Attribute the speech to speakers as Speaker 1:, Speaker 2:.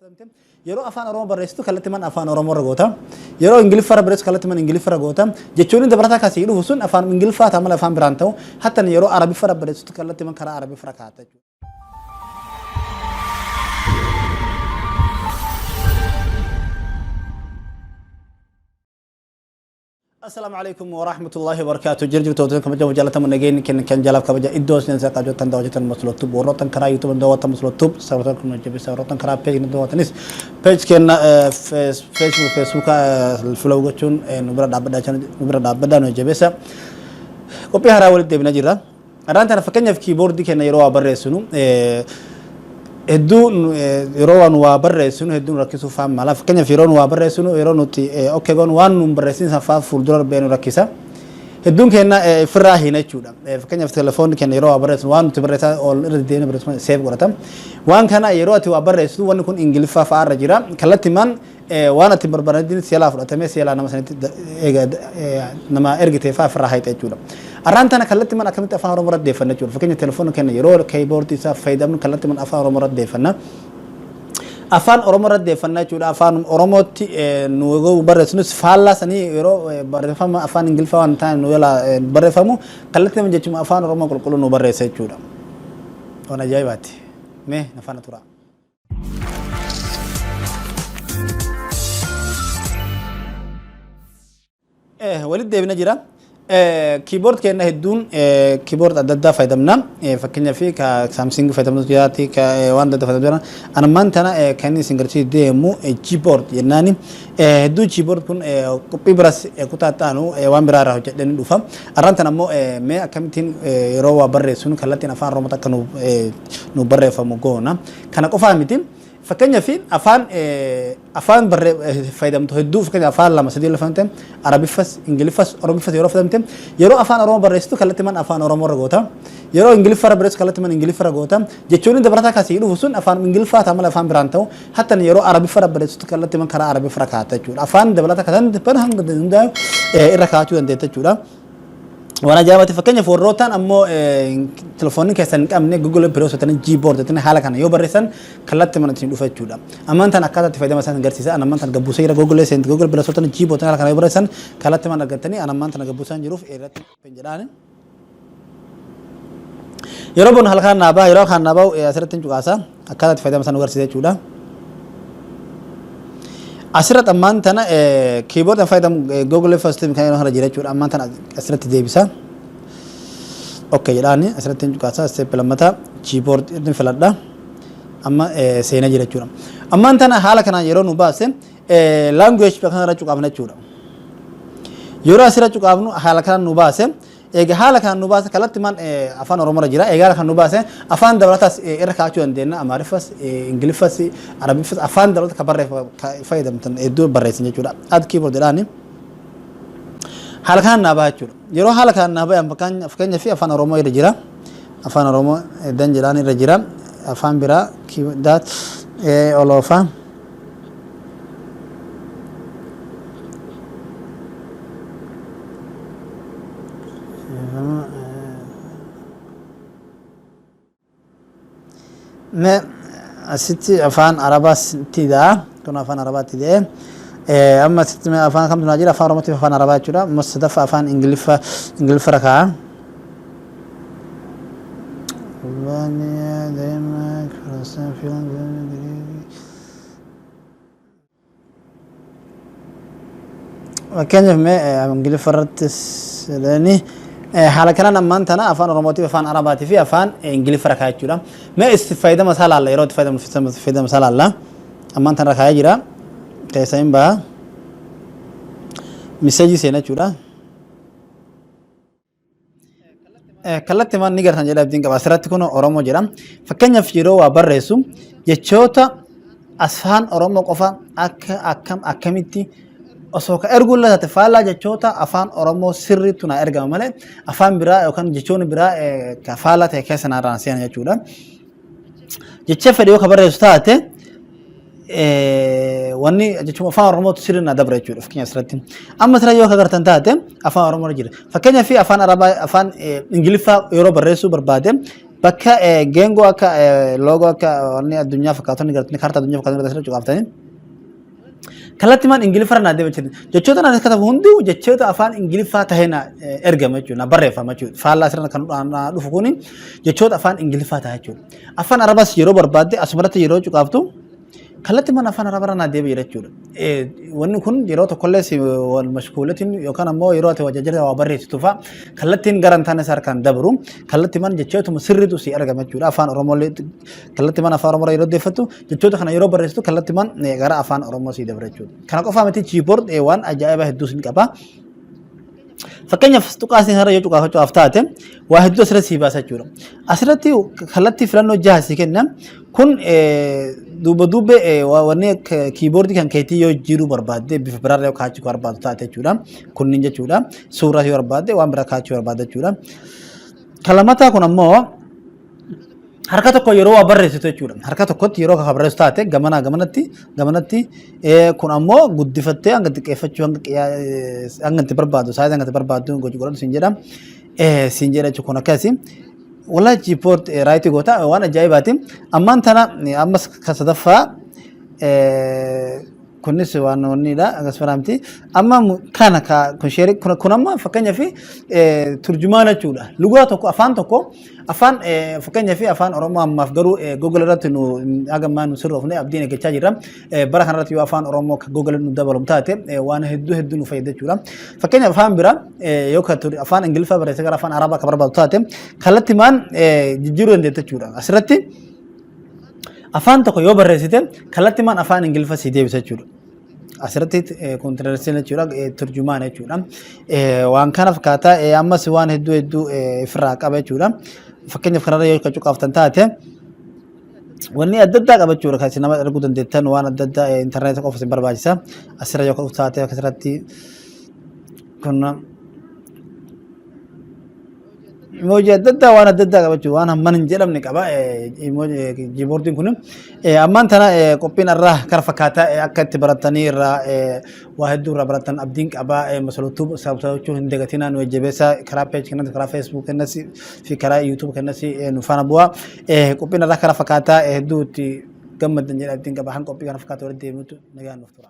Speaker 1: yeroo afaan oromoo barreessitu kallattii man afaan oromoo irra goota yeroo ingiliffaa barreessitu kallattii man ingiliffaa irra goota jechuun dabalataa kaasii dhufu sun afaan ingiliffaa ta'amala afaan biraan ta'u hatta yeroo arabiffaa barreessitu kallattii man karaa arabiffaa kaa'ata. السلام عليكم ورحمة الله وبركاته. جرجر توتن كم جاوا جالتهم نجين كن جالب كم جا إدوس ننسى كاجو تندوجة المسلوط توب ورطن كرا يوتيوب ندوات المسلوط توب سورتن كم نجيب سورتن كرا بيج ندوات نيس بيج كنا فيسبوك الفلوجتون نبرة دابدا نجيب سا كوبي هراول تبنا جرا أران تنا فكني في كيبورد كنا يروح بريسونو هدو يروان وابرسون هدو ركيسو فام مالا فكني في يروان وابرسون يروان نوتي أوكي قان وان نمبرسين سافا فولدر بينو ركيسا هدون كنا فراهي نجودا فكني في تلفون كنا يروان وابرسون وان تبرسا أول ردين برسون سيف قرطم وان كنا يروان وابرسون وان يكون إنجليزي فار رجرا كلتي من وانا تبر بردين سيلا فرتمي سيلا نما سنت نما إرجتي فراهي تجودا أرانتنا كلتي من أكمل أفان رمرد دفنا جور فكني تلفون كنا يروان كيبورد يسا فايدة من كلتي من أفان رمرد دفنا أفان رمرد دفنا جور أفان رموت نوجو برسنوس فالا سني يرو برفهم أفان إنجليزي وان تان نويلا برفهمو كلتي من جتشم أفان رمو كل نوبرس جورا وانا جاي باتي مه نفانا ترى ولد ديفنا جرا كيبورد كأنه هدون كيبورد أددا فايدمنا فكنا فيه كسامسونج فايدمنا جاتي كوان أددا فايدمنا أنا ما أنتنا كأني سينجرتي ديمو كيبورد يناني هدو كيبورد كون كوبي براس كوتاتانو وان برا جدًا دوفا أرانتنا مو ما أكملتين روا بريسون خلتنا فان روما تكنو نو بري فموجونا كنا كوفاميتين فكنا في أفان بر فايدة متهدو فكنا أفان لما سديل فهمتم عربي فس إنجليزي فس عربي فس يورو فهمتم يورو أفان أروم بريستو كلتي من أفان أروم رغوتا يورو إنجليزي فر بريست كلتي من إنجليزي فر رغوتا جتشوني دبرتا كاسيلو حسون أفان إنجليزي فات عمل أفان برانتو حتى يورو عربي فر بريستو كلتي من كرا عربي فر كاتا جور أفان دبرتا كذا دبر هم دندا إركاتو دندا جورا وانا جابت فكني فوروتان امو تلفوني كسن امني جوجل بروس تن جيبورد تن حالك انا يو برسن كلت من تن دوفا جودا اما انت نكاتا تفيد مثلا غرسيسا انا ما انت غبوسيرا جوجل سنت جوجل بروس تن جيبورد تن حالك انا يو برسن كلت من غتني انا ما انت غبوسان جروف ايرت بنجران يربون حلقان نابا يرو خان نابا اسرتن جواسا اكاتا تفيد مثلا غرسيسا جودا أسرت أمان تنا كيبورد فايدة جوجل فاست كان يروح رجيرة شو أمان تنا أسرت ديبسا أوكي جلاني أسرت تنجكاسا سبلا متى كيبورد إدن فلدا أما سينا جيرة شو أمان تنا حالا كنا يرو نباسة language بكنا رجوك أبنا شو يرو أسرت شو أبنو حالا كنا نباسة حالا كنا نباسة كلا تمان أفان أرومرا جيرة كنا نباسة أفان دولتاس إركاتشو عندنا أمارفاس إنجليفاس عربي فاس أفان دولت كبر فايدة مثلا إدو بريسنج جورا أد كيبورد دلاني حالا كنا نباسة جورا يرو حالا كنا نباسة مكان فكان في أفان أرومو يرجيرا أفان أرومو دن جيراني رجيرا أفان برا كيبورد أولوفا मैं असिती अफान अरबा तीदा तो अफान अरबा तीदे अम्मा सित में अफान कम नाजिर अफान रोमती अफान अरबा चुरा मुस्तदफ अफान इंग्लिश रखा وكان में इंग्लिश फरत सदनी حالا كنا نمان تنا أفان روماتي أفان عرباتي في أفان إنجليزي فرقة جورا ما استفادة مسألة الله يراد استفادة مسألة الله أمان تنا رخاء جورا كيسايم با مساجي سينا جورا كلا تمان نيجر هنجلا بدين كباسرات تكونوا أورامو جرام فكان يفجروا وابر رسوم يشوتا أسفان أورامو قفا أكميتي أسوك أرجولا تتفعل جتشوتا أفان أورامو سري تنا أرجع ماله أفان برا أو كان جتشون برا كفالة تكيس نارانسيان جتشولا جتشة فيديو خبر رسالته واني جتشو أفان أورامو تسري نادبر جتشولا فكين أسرتين أما ترى يو خبر تنتهته أفان أورامو رجيل فكان في أفان عربي أفان إنجليزي يوروب الرئيسو بربادم bakka geengoo akka loogoo akka wanni addunyaa fakkaatonni gartanii kaartaa addunyaa fakkaatonni asirra cuqaaftanii kallattimaan ingiliffaa naa deema jechoota naan katabu hunduu jechoota afaan ingiliffaa taheen ergama jechuudha barreeffama jechuudha faallaa asirra kan dhufu kuni jechoota afaan ingiliffaa ta'a jechuudha afaan arabaas yeroo barbaadde asumarratti yeroo cuqaaftu kallattimaan afaan arabaa naa deema jechuudha wanni kun yeroo tokkollee si wal mashkuulatiin yookaan ammoo yeroo ati wajjajjirra waa barreessitu fa'a kallattiin garantaan isaa harkaan dabru kallattimaan jechootuma sirriitu si argama jechuudha afaan oromoolee kallattimaan afaan oromoo yeroo deeffattu jechoota kana yeroo barreessitu kallattimaan gara afaan oromoo si dabra jechuudha kana qofaa miti kiiboord waan ajaa'ibaa hedduu sin qaba fakkeenyaaf tuqaasni har'a yoo cuqaafachuuf taate waa hedduu asirratti si baasa jechuudha asirratti kallattii filannoo jaha si kenna kun duuba duube wanni kiiboordii kan keetii yoo jiruu barbaadde bifa biraarra yoo kaachuu barbaaddu taate jechuudha kunniin jechuudha suuraa yoo barbaadde waan biraa kaachuu barbaadde jechuudha kalamataa kun ammoo harka tokko yeroo waa barreessitu jechuudha harka tokkotti yeroo ka barreessitu taate gamanatti kun ammoo guddifattee hanga xiqqeeffachuu hanga itti barbaaddu saayizii hanga itti barbaaddu gochuu godhatu siin jedha jechuun kun akkasi wala kiiboord raayitii goota waan ajaa'ibaati ammaan tana ammas kan sadaffaa kunis waan wannidha akkasumas amma kana kun sheerii kun amma fakkeenyaaf turjumaana jechuudha lugaa tokko afaan fakkeenyaaf afaan oromoo ammaaf garuu google irratti nu agammaa nu sirroofne abdiin eeggachaa jirra bara kanarratti yoo afaan oromoo google nu dabalum taate waan hedduu nu fayyada jechuudha fakkeenyaaf afaan bira yoo afaan ingiliffaa barreesse gara afaan arabaa ka barbaadu taate kallattimaan jijjiiruu dandeetta jechuudha asirratti afaan tokko yoo barreessite kallattimaan afaan ingiliffaa si deebisa jechuudha asirratti kontineersiin jechuudha turjumaan jechuudha waan kana fakkaataa ammas waan hedduu ifirraa qaba jechuudha fakkeenyaaf kanarra yoo cuqaaftan taate wanni adda addaa qaba jechuudha kan isin nama arguu dandeettan waan adda addaa intarneetii qofa isin barbaachisa asirra yoo taate akkasirratti kun emoji adda addaa waan adda addaa qaba jechuudha waan hamman hin jedhamne qaba kiiboordiin kun ammaan tana qophiin irraa kara fakkaataa akka itti baratanii irraa waa hedduu irraa baratan abdiin qaba masalootuu sababachuu hin dagatinaa nu jajjabeessaa karaa peej kennatti karaa feesbuuk kennatti fi karaa yuutuub kennatti nu faana bu'aa qophiin irraa kara fakkaataa hedduu itti gammadan jedha abdiin qaba han qophii kana fakkaataa walitti deemuutu nagaan nuuf tura.